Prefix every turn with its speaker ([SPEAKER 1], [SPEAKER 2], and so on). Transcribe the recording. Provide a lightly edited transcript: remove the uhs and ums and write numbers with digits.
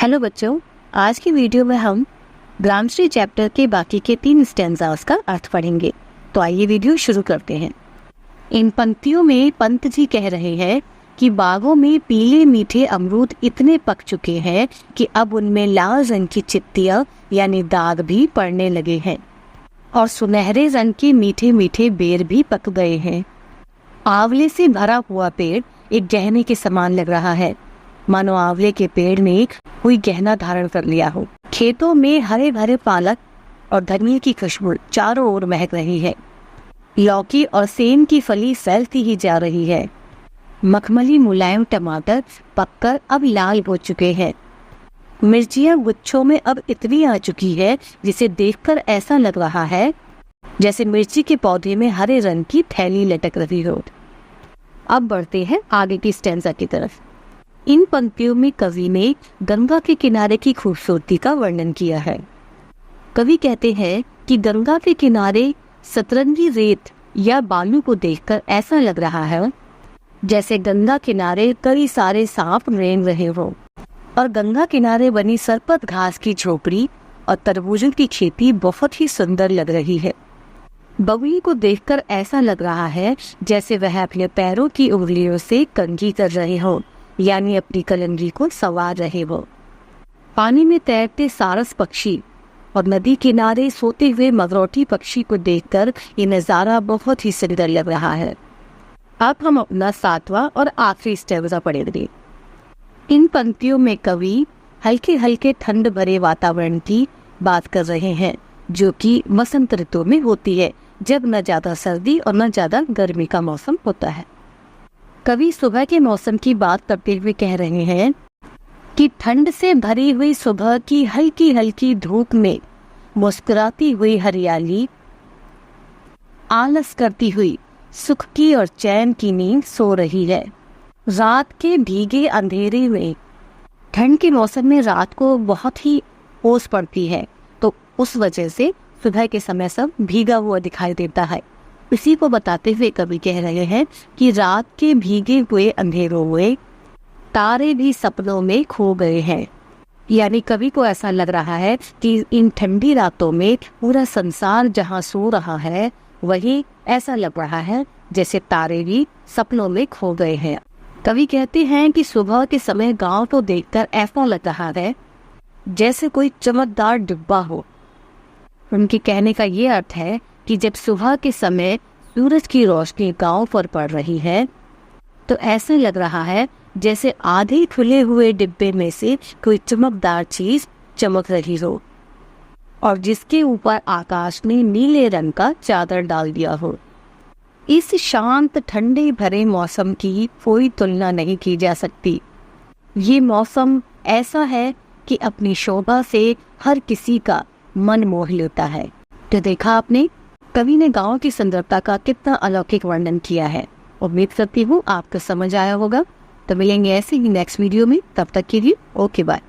[SPEAKER 1] Hello बच्चों, आज की वीडियो में हम ग्रामश्री चैप्टर के बाकी के 3 स्टैंजास का अर्थ पढ़ेंगे। तो आइए वीडियो शुरू करते हैं। इन पंक्तियों में पंत जी कह रहे हैं कि बागों में पीले मीठे अमरूद इतने पक चुके हैं कि अब उनमें लाल रंग की चित्तियां यानी दाग भी पड़ने लगे हैं और सुनहरे रंग के मीठे मीठे बेर भी पक गए हैं। आंवले से भरा हुआ पेड़ एक गहने के समान लग रहा है, मानो आंवले के पेड़ ने कोई गहना धारण कर लिया हो। खेतों में हरे भरे पालक और धनिया की खुशबू चारों ओर महक रही है। लौकी और सेम की फली फैलती ही जा रही है। मखमली मुलायम टमाटर पककर अब लाल हो चुके हैं। मिर्चियां गुच्छों में अब इतनी आ चुकी है जिसे देखकर ऐसा लग रहा है जैसे मिर्ची के पौधे में हरे रंग की थैली लटक रही हो। अब बढ़ते हैं आगे की स्टैंजा की तरफ। इन पंक्तियों में कवि ने गंगा के किनारे की खूबसूरती का वर्णन किया है। कवि कहते हैं कि गंगा के किनारे सतरंगी रेत या बालू को देखकर ऐसा लग रहा है जैसे गंगा किनारे कई सारे सांप रेंग रहे हो और गंगा किनारे बनी सरपत घास की झोपड़ी और तरबूजों की खेती बहुत ही सुंदर लग रही है। बगुली को देखकर ऐसा लग रहा है जैसे वह अपने पैरों की उंगलियों से कंघी कर रहे हो, यानी अपनी कलंगी को संवार रहे हो। पानी में तैरते सारस पक्षी और नदी किनारे सोते हुए मगरौटी पक्षी को देखकर ये नज़ारा बहुत ही सुंदर लग रहा है। अब हम अपना 7वां और आखिरी स्टैंजा पढ़ेंगे। इन पंक्तियों में कवि हल्के हल्के ठंड भरे वातावरण की बात कर रहे हैं जो कि वसंत ऋतु में होती है, जब न ज्यादा सर्दी और न ज्यादा गर्मी का मौसम होता है। कवि सुबह के मौसम की बात करते हुए कह रहे हैं कि ठंड से भरी हुई सुबह की हल्की हल्की धूप में मुस्कुराती हुई हरियाली आलस करती हुई सुख की और चैन की नींद सो रही है। रात के भीगे अंधेरे में ठंड के मौसम में रात को बहुत ही ओस पड़ती है, तो उस वजह से सुबह के समय सब भीगा हुआ दिखाई देता है। इसी को बताते हुए कवि कह रहे हैं कि रात के भीगे हुए अंधेरों में तारे भी सपनों में खो गए हैं। यानी कवि को ऐसा लग रहा है कि इन ठंडी रातों में पूरा संसार जहां सो रहा है वही ऐसा लग रहा है जैसे तारे भी सपनों में खो गए हैं। कवि कहते हैं कि सुबह के समय गांव को देखकर ऐसा लग रहा है जैसे कोई चमकदार डिब्बा हो। उनके कहने का ये अर्थ है कि जब सुबह के समय सूरज की रोशनी गांव पर पड़ रही है तो ऐसा लग रहा है जैसे आधे खुले हुए डिब्बे में से कोई चमकदार चीज चमक रही हो और जिसके ऊपर आकाश ने नीले रंग का चादर डाल दिया हो। इस शांत ठंडे भरे मौसम की कोई तुलना नहीं की जा सकती। ये मौसम ऐसा है कि अपनी शोभा से हर किसी का मन मोह लेता है। तो देखा आपने, कवि ने गांव की सुंदरता का कितना अलौकिक वर्णन किया है। उम्मीद करती हूँ आपको समझ आया होगा। तो मिलेंगे ऐसे ही नेक्स्ट वीडियो में, तब तक के लिए ओके बाय।